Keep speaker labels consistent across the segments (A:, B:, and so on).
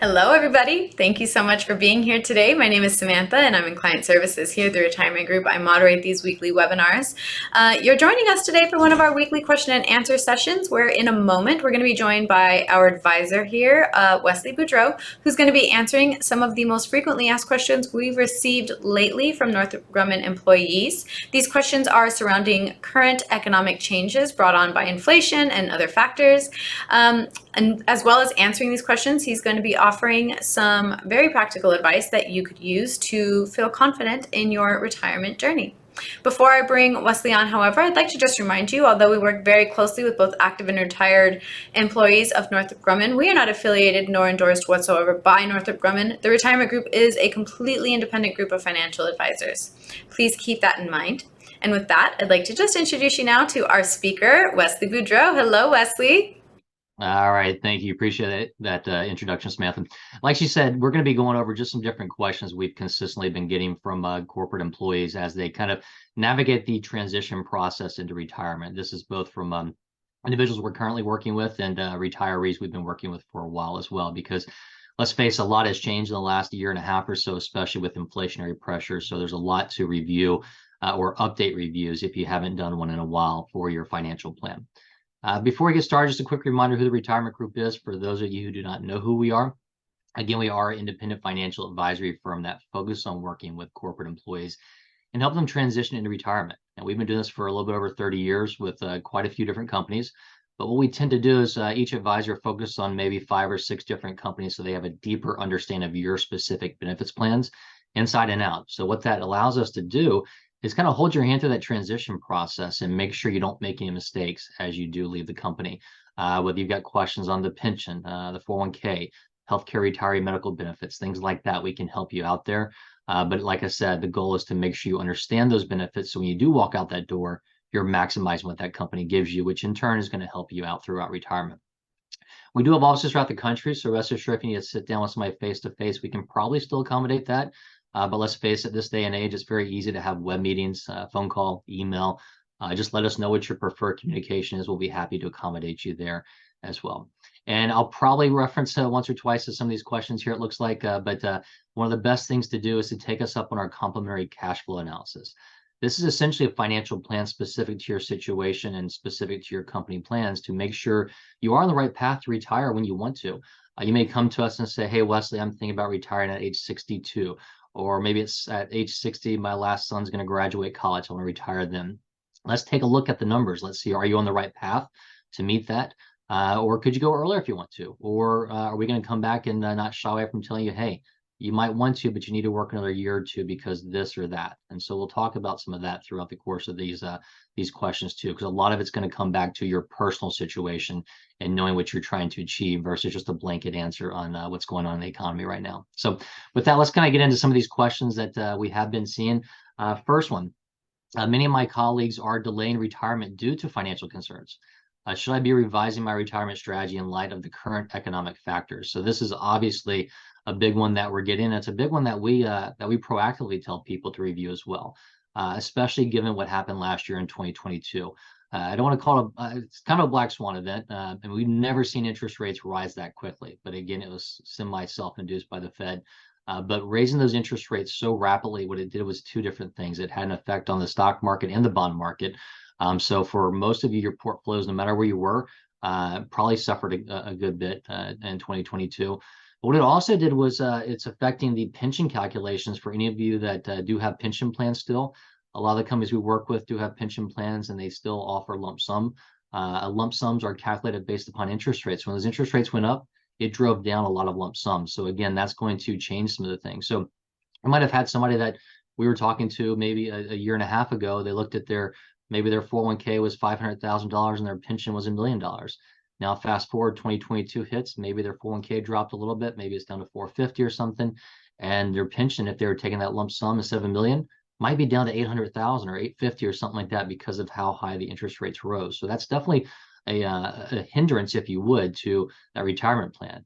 A: Hello, everybody. Thank you so much for being here today. My name is Samantha, and I'm in client services here at the Retirement Group. I moderate these weekly webinars. You're joining us today for one of our weekly question and answer sessions, where in a moment we're going to be joined by our advisor here, Wesley Boudreaux, who's going to be answering some of the most frequently asked questions we've received lately from Northrop Grumman employees. These questions are surrounding current economic changes brought on by inflation and other factors. And as well as answering these questions, he's going to be offering some very practical advice that you could use to feel confident in your retirement journey. Before I bring Wesley on, however, I'd like to just remind you, although we work very closely with both active and retired employees of Northrop Grumman, we are not affiliated nor endorsed whatsoever by Northrop Grumman. The Retirement Group is a completely independent group of financial advisors. Please keep that in mind. And with that, I'd like to just introduce you now to our speaker, Wesley Boudreaux. Hello, Wesley.
B: All right, thank you. Appreciate that introduction, Samantha. Like she said, we're going to be going over just some different questions we've consistently been getting from corporate employees as they kind of navigate the transition process into retirement. This is both from individuals we're currently working with and retirees we've been working with for a while as well, because let's face it, a lot has changed in the last year and a half or so, especially with inflationary pressures. So there's a lot to review or update reviews if you haven't done one in a while for your financial plan. Before we get started, just a quick reminder who the Retirement Group is for those of you who do not know who we are. Again, we are an independent financial advisory firm that focuses on working with corporate employees and help them transition into retirement. And we've been doing this for a little bit over 30 years with quite a few different companies. But what we tend to do is each advisor focuses on maybe 5 or 6 different companies so they have a deeper understanding of your specific benefits plans inside and out. So what that allows us to do is kind of hold your hand through that transition process and make sure you don't make any mistakes as you do leave the company. Whether you've got questions on the pension, the 401k, healthcare retiree medical benefits, things like that, we can help you out there. But like I said, the goal is to make sure you understand those benefits. So when you do walk out that door, you're maximizing what that company gives you, which in turn is going to help you out throughout retirement. We do have offices throughout the country. So rest assured, if you need to sit down with somebody face-to-face, we can probably still accommodate that. But let's face it, this day and age, it's very easy to have web meetings, phone call, email. Just let us know what your preferred communication is. We'll be happy to accommodate you there as well. And I'll probably reference once or twice to some of these questions here, it looks like. But one of the best things to do is to take us up on our complimentary cash flow analysis. This is essentially a financial plan specific to your situation and specific to your company plans to make sure you are on the right path to retire when you want to. You may come to us and say, hey, Wesley, I'm thinking about retiring at age 62. Or maybe it's at age 60, my last son's going to graduate college. I want to retire then. Let's take a look at the numbers. Let's see, are you on the right path to meet that? Or could you go earlier if you want to? Or are we going to come back and not shy away from telling you, hey, you might want to, but you need to work another year or two because this or that. And so we'll talk about some of that throughout the course of these questions too, because a lot of it's going to come back to your personal situation and knowing what you're trying to achieve versus just a blanket answer on what's going on in the economy right now. So with that, let's kind of get into some of these questions that we have been seeing. First one, many of my colleagues are delaying retirement due to financial concerns. Should I be revising my retirement strategy in light of the current economic factors? So this is obviously a big one that we're getting. It's a big one that we proactively tell people to review as well, especially given what happened last year in 2022. I don't want to call it, it's kind of a black swan event, and we've never seen interest rates rise that quickly. But again, it was semi-self-induced by the Fed. But raising those interest rates so rapidly, what it did was 2 different things. It had an effect on the stock market and the bond market. So for most of you, your portfolios, no matter where you were, probably suffered a good bit in 2022. But what it also did was it's affecting the pension calculations for any of you that do have pension plans still. A lot of the companies we work with do have pension plans and they still offer lump sum. Lump sums are calculated based upon interest rates. When those interest rates went up, it drove down a lot of lump sums. So again, that's going to change some of the things. So I might have had somebody that we were talking to maybe a year and a half ago. They looked at maybe their 401k was $500,000 and their pension was $1 million. Now, fast forward 2022 hits, maybe their 401k dropped a little bit, maybe it's down to 450 or something. And their pension, if they were taking that lump sum of 7 million, might be down to 800,000 or 850 or something like that because of how high the interest rates rose. So that's definitely a hindrance, if you would, to that retirement plan.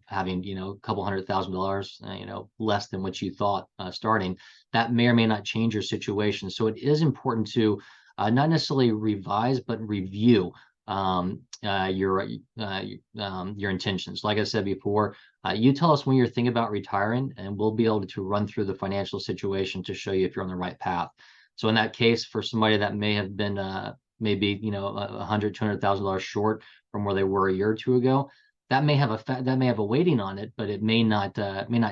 B: Having a couple $100,000, less than what you thought starting, that may or may not change your situation. So it is important to not necessarily revise, but review your intentions. Like I said before, You tell us when you're thinking about retiring, and we'll be able to run through the financial situation to show you if you're on the right path. So in that case, for somebody that may have been maybe $100,000, $200,000 short from where they were a year or two ago, that may have a weighting on it, but it may not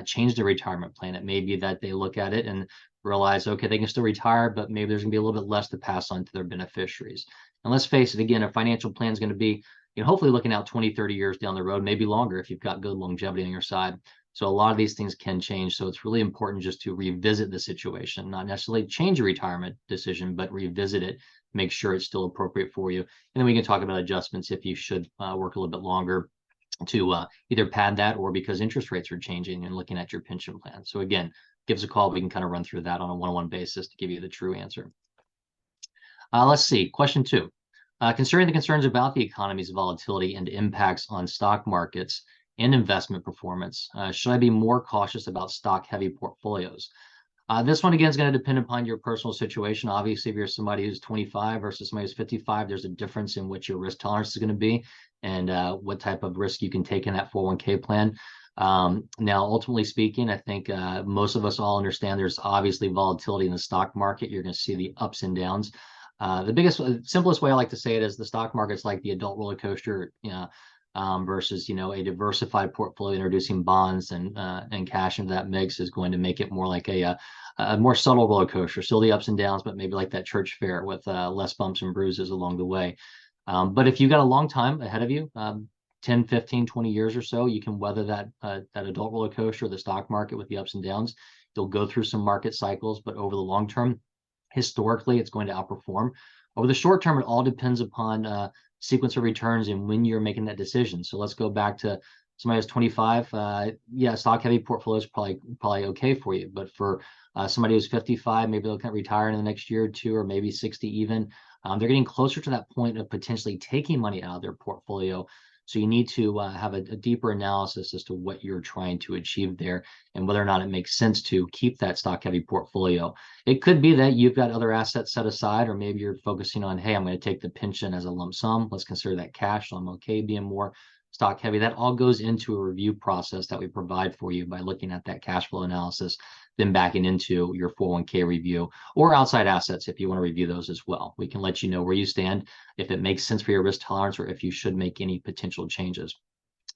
B: change the retirement plan. It may be that they look at it and realize, okay, they can still retire, but maybe there's gonna be a little bit less to pass on to their beneficiaries. And let's face it, again, a financial plan is going to be, hopefully looking out 20, 30 years down the road, maybe longer if you've got good longevity on your side. So a lot of these things can change. So it's really important just to revisit the situation, not necessarily change your retirement decision, but revisit it, make sure it's still appropriate for you. And then we can talk about adjustments if you should work a little bit longer to either pad that, or because interest rates are changing and looking at your pension plan. So again, give us a call. We can kind of run through that on a one-on-one basis to give you the true answer. Let's see. Question 2. Considering the concerns about the economy's volatility and impacts on stock markets and investment performance, should I be more cautious about stock-heavy portfolios? This one, again, is going to depend upon your personal situation. Obviously, if you're somebody who's 25 versus somebody who's 55, there's a difference in what your risk tolerance is going to be and what type of risk you can take in that 401k plan. Now, ultimately speaking, I think most of us all understand there's obviously volatility in the stock market. You're going to see the ups and downs. The simplest way I like to say it is the stock market's like the adult roller coaster, versus, a diversified portfolio introducing bonds and cash into that mix is going to make it more like a more subtle roller coaster. Still the ups and downs, but maybe like that church fair with less bumps and bruises along the way. But if you've got a long time ahead of you, 10, 15, 20 years or so, you can weather that adult roller coaster, the stock market with the ups and downs. You'll go through some market cycles, but over the long term, historically, it's going to outperform. Over the short term, it all depends upon sequence of returns and when you're making that decision. So let's go back to somebody who's 25. Yeah, stock heavy portfolio is probably okay for you. But for somebody who's 55, maybe they'll retire in the next year or two, or maybe 60 even. They're getting closer to that point of potentially taking money out of their portfolio. So you need to have a deeper analysis as to what you're trying to achieve there and whether or not it makes sense to keep that stock heavy portfolio. It could be that you've got other assets set aside, or maybe you're focusing on, hey, I'm going to take the pension as a lump sum. Let's consider that cash. So I'm okay being more stock heavy. That all goes into a review process that we provide for you by looking at that cash flow analysis, then backing into your 401k review or outside assets if you want to review those as well. We can let you know where you stand, if it makes sense for your risk tolerance, or if you should make any potential changes.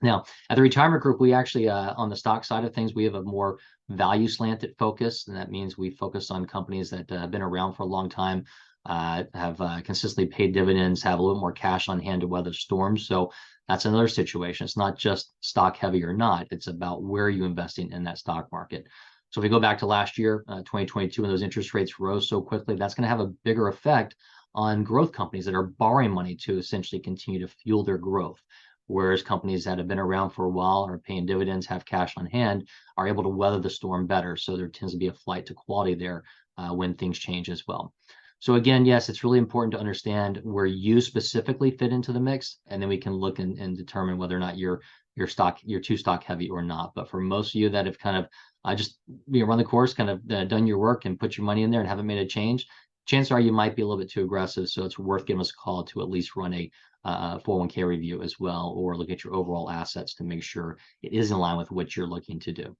B: Now, at the retirement group, we actually, on the stock side of things, we have a more value slanted focus. And that means we focus on companies that have been around for a long time, have consistently paid dividends, have a little more cash on hand to weather storms. So that's another situation. It's not just stock heavy or not. It's about where you're investing in that stock market. So if we go back to last year, 2022, when those interest rates rose so quickly, that's going to have a bigger effect on growth companies that are borrowing money to essentially continue to fuel their growth. Whereas companies that have been around for a while, are paying dividends, have cash on hand, are able to weather the storm better. So there tends to be a flight to quality there when things change as well. So again, yes, it's really important to understand where you specifically fit into the mix, and then we can look and determine whether or not you're too stock heavy or not. But for most of you that have kind of just run the course, kind of done your work and put your money in there and haven't made a change, chances are you might be a little bit too aggressive. So it's worth giving us a call to at least run a 401k review as well, or look at your overall assets to make sure it is in line with what you're looking to do.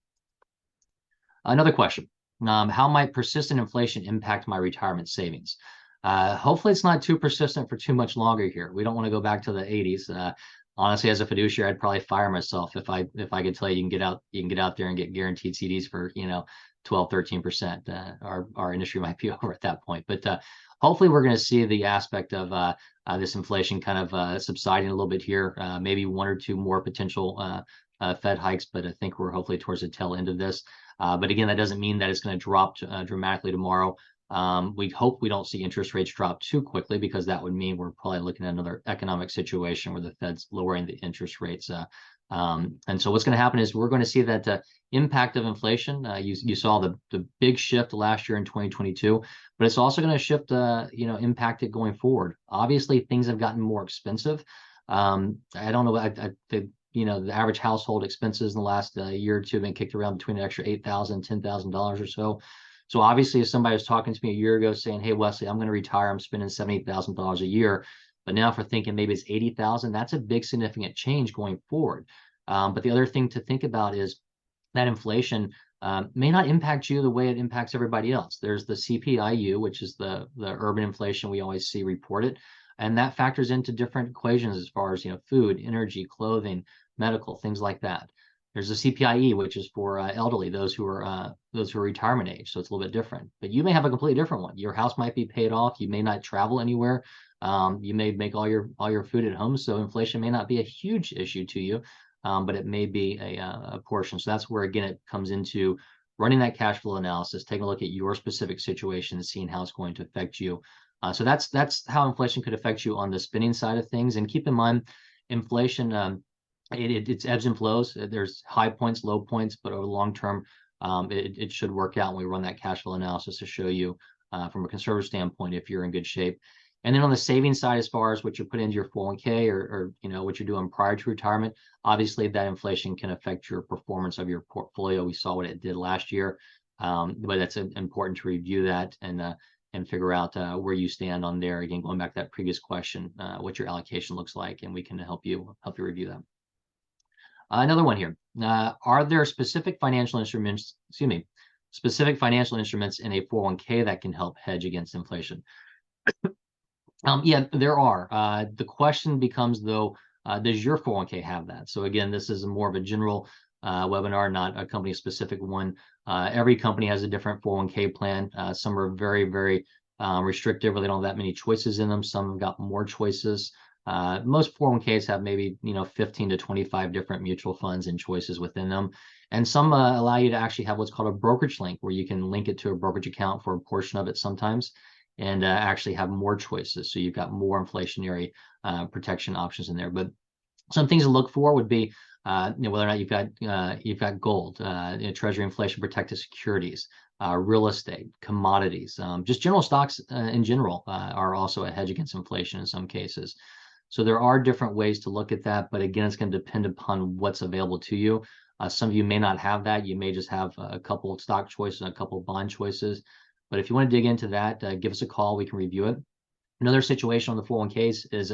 B: Another question. How might persistent inflation impact my retirement savings? Hopefully it's not too persistent for too much longer here. We don't want to go back to the 80s. Honestly, as a fiduciary, I'd probably fire myself if I could tell you you can get out there and get guaranteed CDs for 12, 13%. Our industry might be over at that point. But hopefully we're going to see the aspect of this inflation kind of subsiding a little bit here. Maybe one or two more potential Fed hikes, but I think we're hopefully towards the tail end of this. But again, that doesn't mean that it's going to drop dramatically tomorrow. We hope we don't see interest rates drop too quickly, because that would mean we're probably looking at another economic situation where the Fed's lowering the interest rates. And so what's going to happen is we're going to see that impact of inflation. You saw the big shift last year in 2022, but it's also going to shift, impact it going forward. Obviously, things have gotten more expensive. I don't know. I think the average household expenses in the last year or two have been kicked around between an extra $8,000, $10,000 or so. So obviously, if somebody was talking to me a year ago saying, "Hey, Wesley, I'm going to retire. I'm spending $70,000 a year," but now if we're thinking maybe it's $80,000, that's a big significant change going forward. But the other thing to think about is that inflation may not impact you the way it impacts everybody else. There's the CPIU, which is the urban inflation we always see reported, and that factors into different equations as far as food, energy, clothing, medical, things like that. There's the CPIE, which is for elderly, those who are retirement age, so it's a little bit different. But you may have a completely different one. Your house might be paid off. You may not travel anywhere. You may make all your food at home, so inflation may not be a huge issue to you, but it may be a portion. So that's where again it comes into running that cash flow analysis, taking a look at your specific situation, and seeing how it's going to affect you. So that's how inflation could affect you on the spending side of things. And keep in mind, inflation. It's ebbs and flows. There's high points, low points, but over the long term, it should work out when we run that cash flow analysis to show you from a conservative standpoint if you're in good shape. And then on the savings side, as far as what you put into your 401k or what you're doing prior to retirement, obviously that inflation can affect your performance of your portfolio. We saw what it did last year, but it's important to review that and figure out where you stand on there. Again, going back to that previous question, what your allocation looks like, and we can help you review that. Another one here. Are there specific financial instruments in a 401k that can help hedge against inflation? Yeah, there are. The question becomes, though, does your 401k have that? So again, this is more of a general webinar, not a company-specific one. Every company has a different 401k plan. Some are very, very restrictive, where they don't have that many choices in them. Some have got more choices. Most 401ks have maybe 15 to 25 different mutual funds and choices within them, and some allow you to actually have what's called a brokerage link, where you can link it to a brokerage account for a portion of it sometimes, and actually have more choices. So you've got more inflationary protection options in there. But some things to look for would be whether or not you've got gold, Treasury inflation protected securities, real estate, commodities, just general stocks in general are also a hedge against inflation in some cases. So there are different ways to look at that, but again, it's going to depend upon what's available to you. Some of you may not have that. You may just have a couple of stock choices and a couple of bond choices. But if you want to dig into that, give us a call. We can review it. Another situation on the 401ks is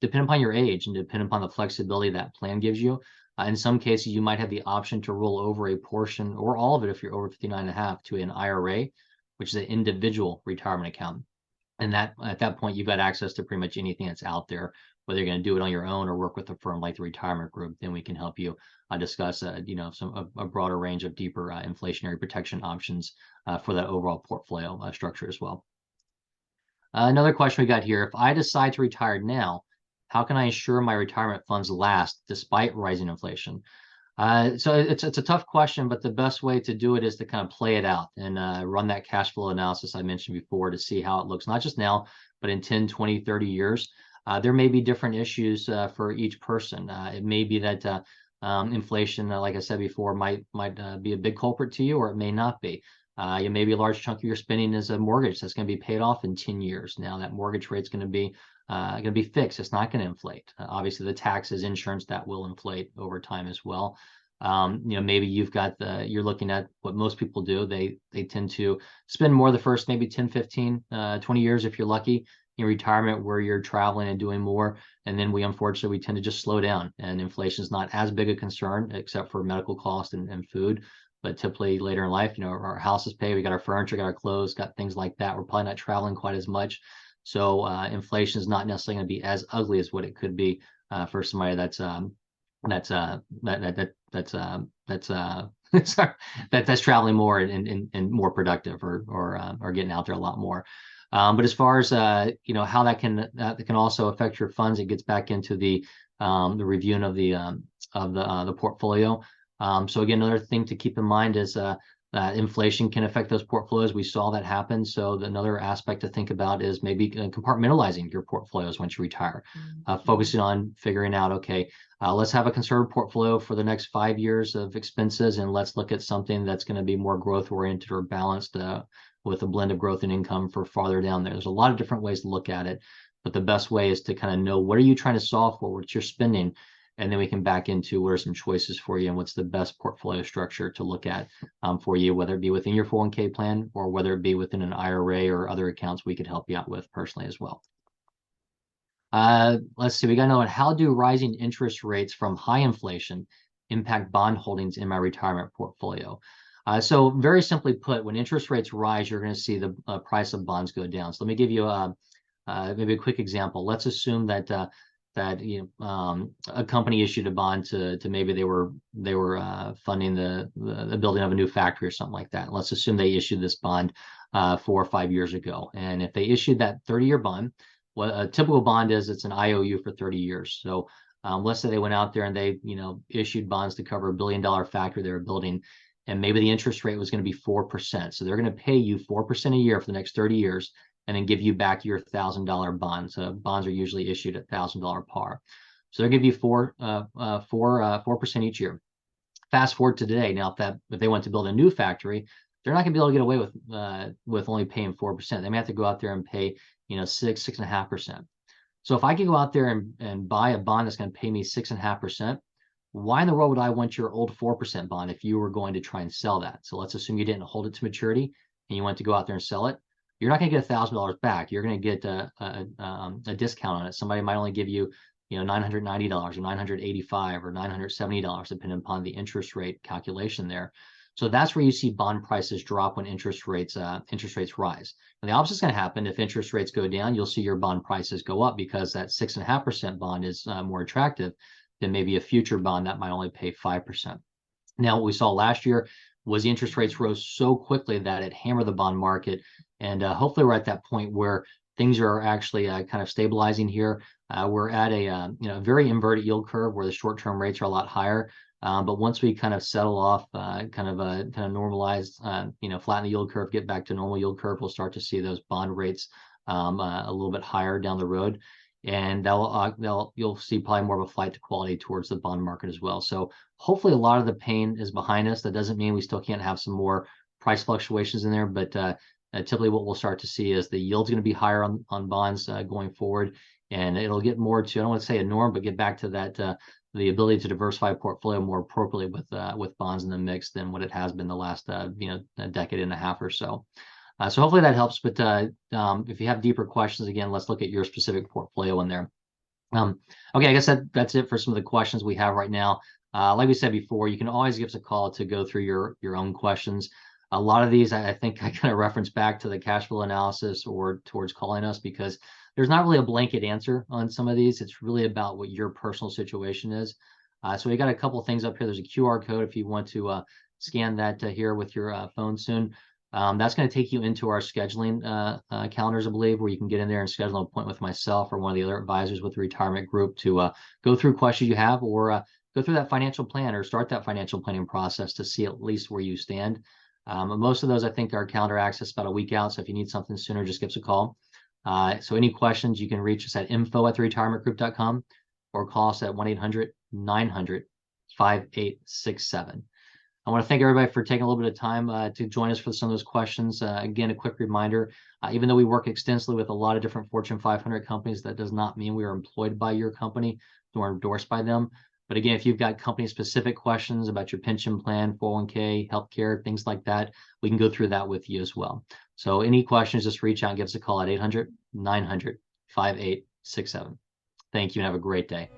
B: depending upon your age and depending upon the flexibility that plan gives you. In some cases, you might have the option to roll over a portion or all of it if you're over 59 and a half to an IRA, which is an individual retirement account. And that at that point, you've got access to pretty much anything that's out there, whether you're going to do it on your own or work with a firm like the retirement group. Then we can help you discuss a broader range of deeper inflationary protection options for that overall portfolio structure as well. Another question we got here: if I decide to retire now, how can I ensure my retirement funds last despite rising inflation? So it's a tough question, but the best way to do it is to kind of play it out and run that cash flow analysis I mentioned before to see how it looks, not just now, but in 10, 20, 30 years. There may be different issues for each person. It may be that inflation, like I said before, might be a big culprit to you, or it may not be. Maybe a large chunk of your spending is a mortgage that's going to be paid off in 10 years. Now that mortgage rate's going to be fixed. It's not going to inflate. Obviously, the taxes, insurance, that will inflate over time as well. Maybe you're looking at what most people do. They tend to spend more the first maybe 10, 15, 20 years if you're lucky in retirement, where you're traveling and doing more. And then we tend to just slow down, and inflation is not as big a concern except for medical costs and food. But typically later in life, our house is paid, we got our furniture, got our clothes, got things like that. We're probably not traveling quite as much. So inflation is not necessarily going to be as ugly as what it could be for somebody that's traveling more and more productive or getting out there a lot more. But as far as how that can also affect your funds, it gets back into the reviewing of the portfolio. So again, another thing to keep in mind is inflation can affect those portfolios. We saw that happen. So another aspect to think about is maybe compartmentalizing your portfolios once you retire, focusing on figuring out, okay, let's have a conservative portfolio for the next 5 years of expenses, and let's look at something that's going to be more growth oriented or balanced with a blend of growth and income for farther down there. There's a lot of different ways to look at it, but the best way is to kind of know, what are you trying to solve for, what's your spending, and then we can back into what are some choices for you and what's the best portfolio structure to look at for you, whether it be within your 401k plan or whether it be within an IRA or other accounts we could help you out with personally as well. Let's see, we got to know, how do rising interest rates from high inflation impact bond holdings in my retirement portfolio. So very simply put, when interest rates rise, you're going to see the price of bonds go down. So let me give you maybe a quick example. Let's assume that a company issued a bond to maybe they were funding the building of a new factory or something like that. Let's assume they issued this bond 4 or 5 years ago, and if they issued that 30-year bond, what a typical bond is, it's an IOU for 30 years. So let's say they went out there and they issued bonds to cover $1 billion factory they were building, and maybe the interest rate was going to be 4%. So they're going to pay you 4% a year for the next 30 years, and then give you back your $1,000 bond. So bonds are usually issued at $1,000 par. So they'll give you 4% each year. Fast forward to today. Now, if they want to build a new factory, they're not going to be able to get away with only paying 4%. They may have to go out there and pay 6.5%. So if I can go out there and buy a bond that's going to pay me 6.5%, why in the world would I want your old 4% bond if you were going to try and sell that? So let's assume you didn't hold it to maturity and you went to go out there and sell it. You're not going to get $1,000 back. You're going to get a discount on it. Somebody might only give you, $990 or $985 or $970, depending upon the interest rate calculation there. So that's where you see bond prices drop when interest rates rise. And the opposite is going to happen. If interest rates go down, you'll see your bond prices go up because that 6.5% bond is more attractive than maybe a future bond that might only pay 5%. Now, what we saw last year was the interest rates rose so quickly that it hammered the bond market. And hopefully we're at that point where things are actually kind of stabilizing here. We're at a very inverted yield curve where the short-term rates are a lot higher. But once we kind of settle off, kind of normalize, flatten the yield curve, get back to normal yield curve, we'll start to see those bond rates a little bit higher down the road. And you'll see probably more of a flight to quality towards the bond market as well. So hopefully a lot of the pain is behind us. That doesn't mean we still can't have some more price fluctuations in there, but typically what we'll start to see is the yield's going to be higher on bonds going forward, and it'll get more to, I don't want to say a norm, but get back to that the ability to diversify a portfolio more appropriately with bonds in the mix than what it has been the last a decade and a half or so. So hopefully that helps. But if you have deeper questions, again, let's look at your specific portfolio in there. Okay, I guess that's it for some of the questions we have right now. Like we said before, you can always give us a call to go through your own questions. A lot of these, I think I kind of reference back to the cash flow analysis or towards calling us, because there's not really a blanket answer on some of these. It's really about what your personal situation is. So we got a couple of things up here. There's a QR code if you want to scan that here with your phone soon. That's going to take you into our scheduling calendars, I believe, where you can get in there and schedule an appointment with myself or one of the other advisors with the retirement group to go through questions you have, or go through that financial plan or start that financial planning process to see at least where you stand. Most of those, I think, are calendar access about a week out. So if you need something sooner, just give us a call. So any questions, you can reach us at info@theretirementgroup.com or call us at 1-800-900-5867. I want to thank everybody for taking a little bit of time to join us for some of those questions. Again, a quick reminder, even though we work extensively with a lot of different Fortune 500 companies, that does not mean we are employed by your company nor endorsed by them. But again, if you've got company-specific questions about your pension plan, 401k, healthcare, things like that, we can go through that with you as well. So any questions, just reach out and give us a call at 800-900-5867. Thank you and have a great day.